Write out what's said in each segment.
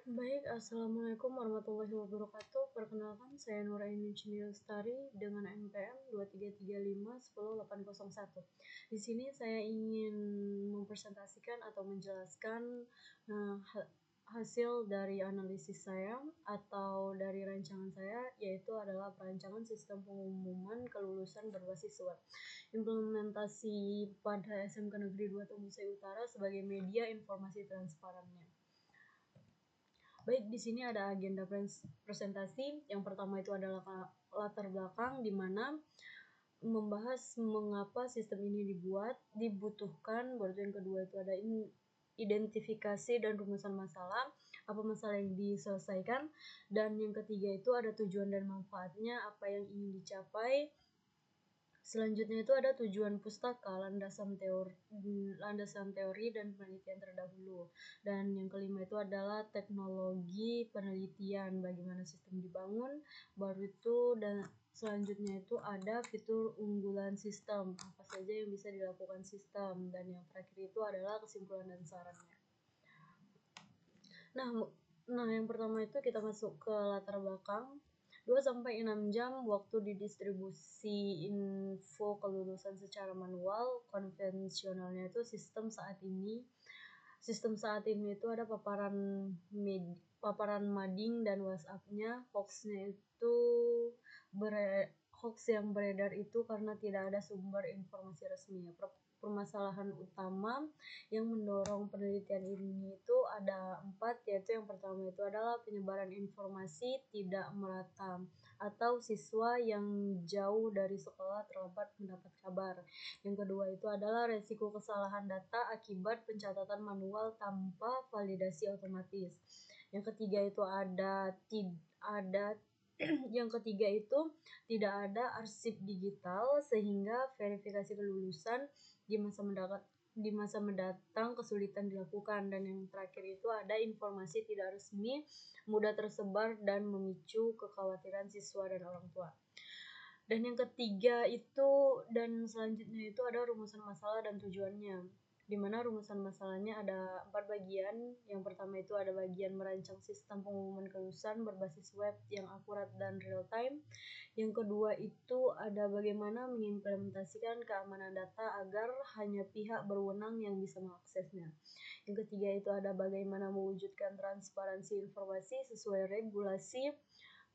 Baik, Assalamualaikum warahmatullahi wabarakatuh. Perkenalkan, saya Nuraini Cini Lestari dengan NPM 2335 10801. Di sini saya ingin mempresentasikan atau menjelaskan hasil dari analisis saya atau dari rancangan saya, yaitu adalah perancangan sistem pengumuman kelulusan berbasis web. Implementasi pada SMK Negeri 2 Tembusai Utara sebagai media informasi transparannya. Baik, di sini ada agenda presentasi. Yang pertama itu adalah latar belakang, di mana membahas mengapa sistem ini dibutuhkan. Baru yang kedua itu ada identifikasi dan rumusan masalah, apa masalah yang diselesaikan. Dan yang ketiga itu ada tujuan dan manfaatnya, apa yang ingin dicapai. Selanjutnya itu ada tujuan pustaka, landasan teori dan penelitian terdahulu. Dan yang kelima itu adalah teknologi penelitian, bagaimana sistem dibangun. Baru itu dan selanjutnya itu ada fitur unggulan sistem, apa saja yang bisa dilakukan sistem. Dan yang terakhir itu adalah kesimpulan dan sarannya. Nah, yang pertama itu kita masuk ke latar belakang. 2-6 jam waktu didistribusi info kelulusan secara manual. Konvensionalnya itu sistem saat ini itu ada paparan mading dan WhatsApp-nya. Hoax yang beredar itu karena tidak ada sumber informasi resmi. Permasalahan utama yang mendorong penelitian ini itu ada 4, yaitu yang pertama itu adalah penyebaran informasi tidak merata atau siswa yang jauh dari sekolah terlambat mendapat kabar. Yang kedua itu adalah resiko kesalahan data akibat pencatatan manual tanpa validasi otomatis. Yang ketiga itu yang ketiga itu tidak ada arsip digital sehingga verifikasi kelulusan di masa mendatang kesulitan dilakukan. Dan yang terakhir itu ada informasi tidak resmi, mudah tersebar dan memicu kekhawatiran siswa dan orang tua. Dan yang ketiga itu dan selanjutnya itu ada rumusan masalah dan tujuannya, di mana rumusan masalahnya ada 4 bagian. Yang pertama itu ada bagian merancang sistem pengumuman kelulusan berbasis web yang akurat dan real time. Yang kedua itu ada bagaimana mengimplementasikan keamanan data agar hanya pihak berwenang yang bisa mengaksesnya. Yang ketiga itu ada bagaimana mewujudkan transparansi informasi sesuai regulasi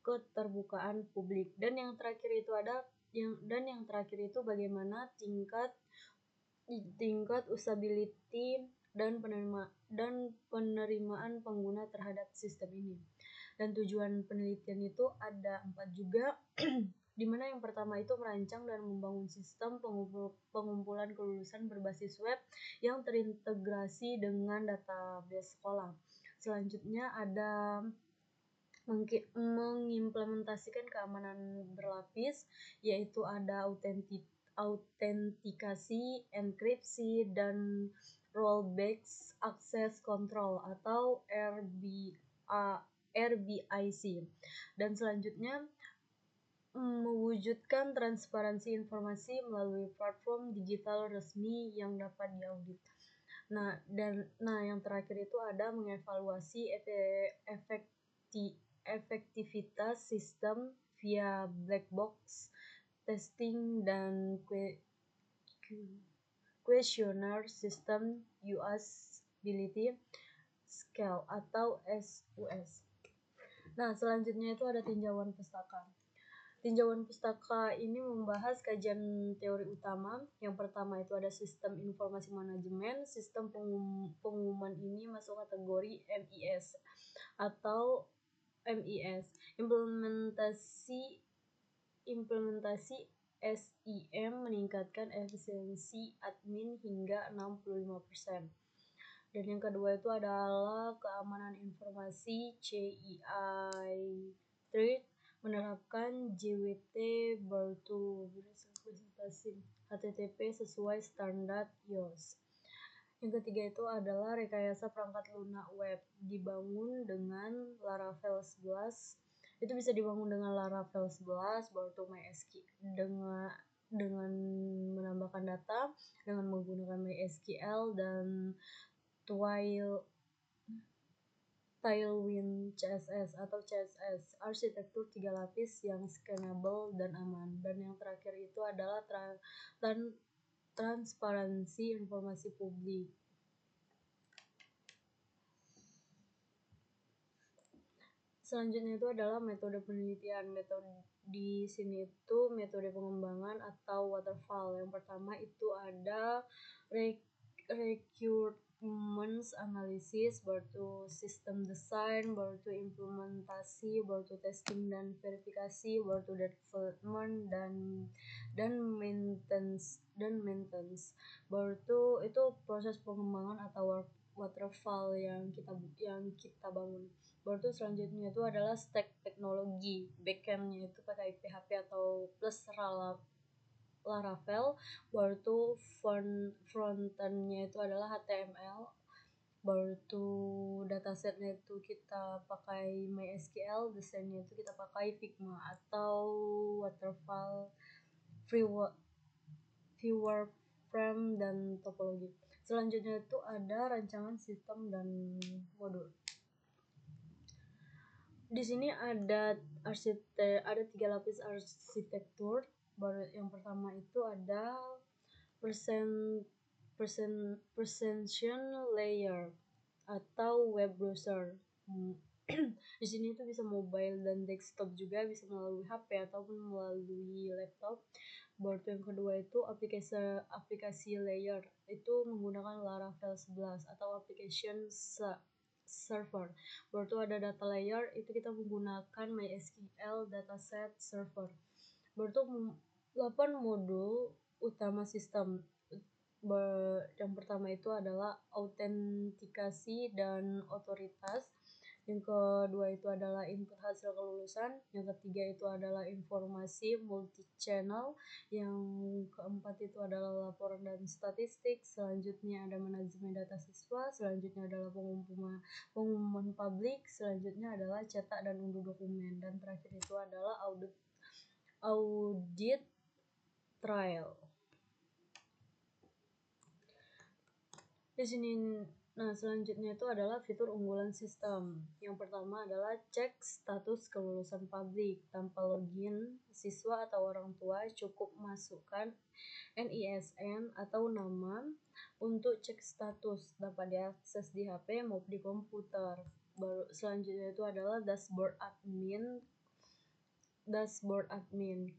keterbukaan publik. Dan yang terakhir itu bagaimana tingkat usability dan penerimaan pengguna terhadap sistem ini. Dan tujuan penelitian itu ada 4 juga, di mana yang pertama itu merancang dan membangun sistem pengumpulan kelulusan berbasis web yang terintegrasi dengan database sekolah. Selanjutnya ada mengimplementasikan keamanan berlapis, yaitu ada autentikasi, enkripsi, dan rollback access control atau RBIC. Dan selanjutnya mewujudkan transparansi informasi melalui platform digital resmi yang dapat diaudit. Nah, yang terakhir itu ada mengevaluasi efektivitas sistem via black box testing dan questionnaire system usability scale atau SUS. Nah, selanjutnya itu ada tinjauan pustaka. Tinjauan pustaka ini membahas kajian teori utama. Yang pertama itu ada sistem informasi manajemen. Sistem pengumuman ini masuk kategori MIS atau MIS. Implementasi SIM meningkatkan efisiensi admin hingga 65%. Dan yang kedua itu adalah keamanan informasi CII Threat, menerapkan JWT berpresentasi HTTP sesuai standar iOS. Yang ketiga itu adalah rekayasa perangkat lunak web, dibangun dengan Laravel 11. Itu bisa dibangun dengan Laravel 11, baru MySQL dengan menambahkan data dengan menggunakan MySQL dan Tailwind CSS atau CSS, arsitektur 3 lapis yang scalable dan aman. Dan yang terakhir itu adalah transparansi informasi publik. Selanjutnya itu adalah metode penelitian. Metode di sini itu metode pengembangan atau waterfall. Yang pertama itu ada requirements analysis, baru itu system design, baru itu implementasi, baru itu testing dan verifikasi, baru itu development dan maintenance. Baru itu proses pengembangan atau waterfall yang kita bangun. Baru itu selanjutnya itu adalah stack teknologi. Backendnya itu pakai PHP atau plus Laravel. Baru itu frontendnya itu adalah HTML. Baru itu datasetnya itu kita pakai MySQL. Desainnya itu kita pakai Figma atau waterfall, viewer frame dan topologi. Selanjutnya itu ada rancangan sistem dan modul. Di sini ada 3 lapis arsitektur. Baru yang pertama itu ada presentation layer atau web browser. Di sini itu bisa mobile dan desktop juga, bisa melalui HP ataupun melalui laptop. Baru yang kedua itu aplikasi layer, itu menggunakan Laravel 11 atau application server. Baru itu ada data layer, itu kita menggunakan MySQL dataset server. Baru itu 8 modul utama sistem. Yang pertama itu adalah autentikasi dan otoritas. Yang kedua itu adalah input hasil kelulusan. Yang ketiga itu adalah informasi multi-channel. Yang keempat itu adalah laporan dan statistik. Selanjutnya ada manajemen data siswa. Selanjutnya adalah pengumuman publik. Selanjutnya adalah cetak dan unduh dokumen. Dan terakhir itu adalah audit trial. Di sini selanjutnya itu adalah fitur unggulan sistem. Yang pertama adalah cek status kelulusan publik. Tanpa login, siswa atau orang tua cukup masukkan NISN atau nama untuk cek status, dapat diakses di HP maupun di komputer. Baru selanjutnya itu adalah dashboard admin,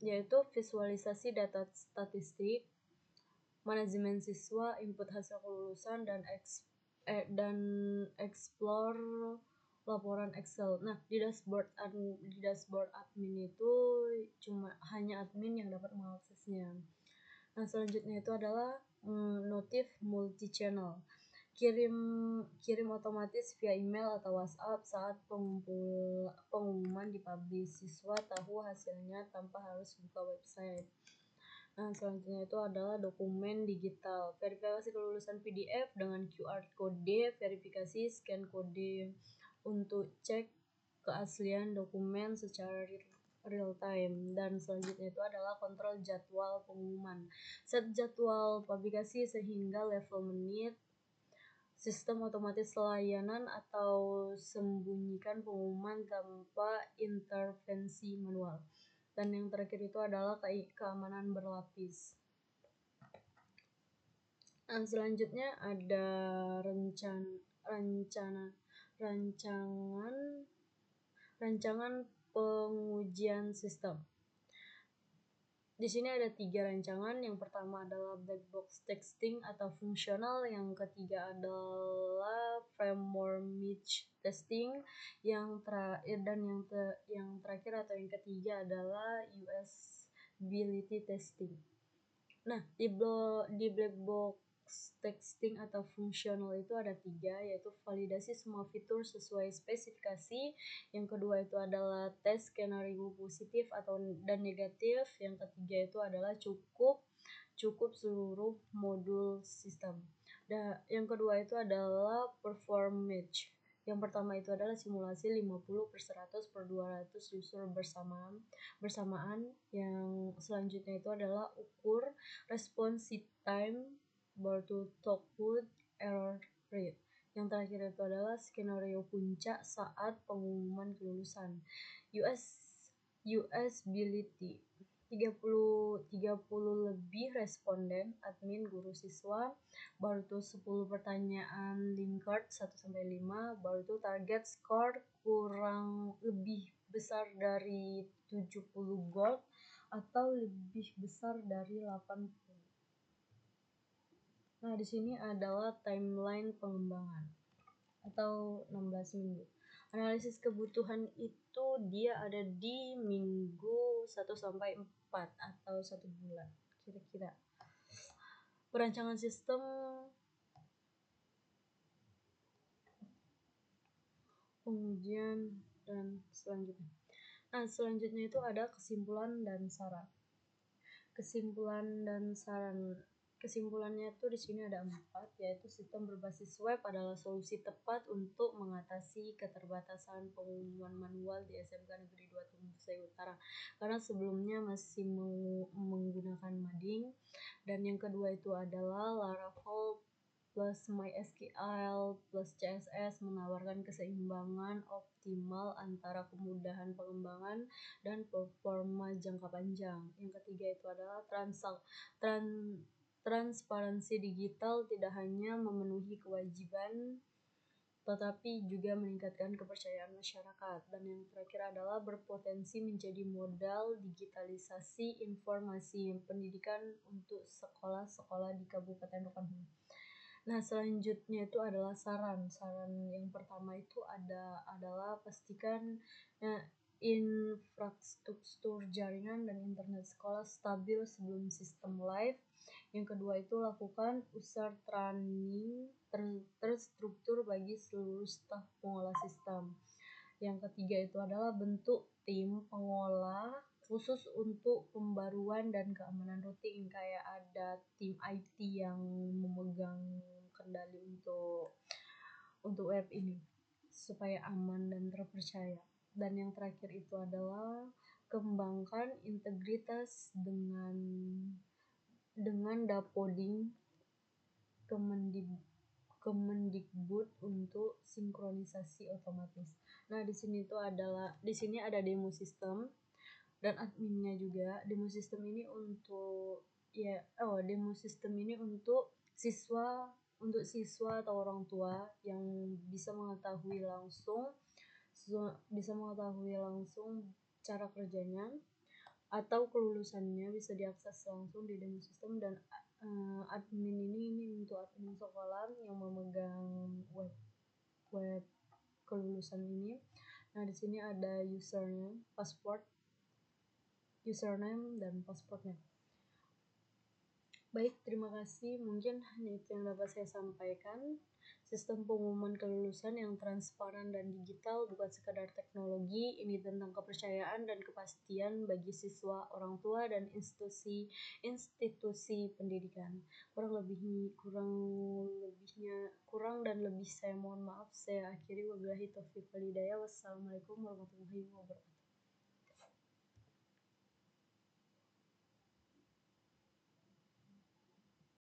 yaitu visualisasi data statistik, manajemen siswa, input hasil kelulusan, dan explore laporan Excel. Nah, di dashboard admin itu hanya admin yang dapat mengaksesnya. Nah, selanjutnya itu adalah notif multi channel. Kirim otomatis via email atau WhatsApp saat pengumuman dipublish. Siswa tahu hasilnya tanpa harus buka website. Nah, selanjutnya itu adalah dokumen digital. Verifikasi kelulusan PDF dengan QR kode, verifikasi scan kode untuk cek keaslian dokumen secara real time. Dan selanjutnya itu adalah kontrol jadwal pengumuman. Set jadwal publikasi sehingga level menit, sistem otomatis layanan atau sembunyikan pengumuman tanpa intervensi manual. Dan yang terakhir itu adalah keamanan berlapis. Dan selanjutnya ada rancangan pengujian sistem. Di sini ada 3 rancangan. Yang pertama adalah black box testing atau fungsional. Yang ketiga adalah framework match testing. Yang terakhir atau yang ketiga adalah usability testing. Nah, di black box testing atau fungsional itu ada 3, yaitu validasi semua fitur sesuai spesifikasi. Yang kedua itu adalah tes skenario positif dan negatif. Yang ketiga itu adalah cukup seluruh modul sistem. Dan yang kedua itu adalah perform match. Yang pertama itu adalah simulasi 50/100/200 user bersamaan. Yang selanjutnya itu adalah ukur response time, baru throughput, error rate. Yang terakhir itu adalah skenario puncak saat pengumuman kelulusan. Usability. 30 lebih responden, admin, guru, siswa, baru tuh 10 pertanyaan Likert 1-5, baru tuh target skor kurang lebih besar dari 70 gold atau lebih besar dari 80. Nah, di sini adalah timeline pengembangan atau 16 minggu. Analisis kebutuhan itu dia ada di minggu 1-4 atau 1 bulan kira-kira. Perancangan sistem pengujian dan selanjutnya. Nah, selanjutnya itu ada kesimpulan dan saran. Kesimpulannya tuh di sini ada 4, yaitu sistem berbasis web adalah solusi tepat untuk mengatasi keterbatasan pengumuman manual di SMK Negeri 2 Tumbusai Utara karena sebelumnya masih menggunakan mading. Dan yang kedua itu adalah Laravel plus MySQL plus CSS menawarkan keseimbangan optimal antara kemudahan pengembangan dan performa jangka panjang. Yang ketiga itu adalah transparansi digital tidak hanya memenuhi kewajiban tetapi juga meningkatkan kepercayaan masyarakat. Dan yang terakhir adalah berpotensi menjadi modal digitalisasi informasi pendidikan untuk sekolah-sekolah di Kabupaten Rokan. Nah, selanjutnya itu adalah saran. Saran yang pertama itu adalah pastikan infrastruktur jaringan dan internet sekolah stabil sebelum sistem live. Yang kedua itu lakukan user training terstruktur bagi seluruh staf pengolah sistem. Yang ketiga itu adalah bentuk tim pengolah khusus untuk pembaruan dan keamanan rutin, kayak ada tim IT yang memegang kendali untuk web ini supaya aman dan terpercaya. Dan yang terakhir itu adalah kembangkan integritas dengan dapoding Kemendikbud untuk sinkronisasi otomatis. Nah, di sini ada demo sistem dan adminnya juga. Demo sistem ini untuk siswa atau orang tua yang bisa mengetahui langsung cara kerjanya atau kelulusannya bisa diakses langsung di demo sistem. Dan admin ini untuk admin sekolah yang memegang web kelulusan ini. Nah, di sini ada username dan passwordnya. Baik, terima kasih. Mungkin hanya itu yang dapat saya sampaikan. Sistem pengumuman kelulusan yang transparan dan digital bukan sekadar teknologi, ini tentang kepercayaan dan kepastian bagi siswa, orang tua, dan institusi pendidikan. Kurang dan lebih saya mohon maaf. Saya akhiri, wabillahi taufiq wal hidayah. Wassalamualaikum warahmatullahi wabarakatuh.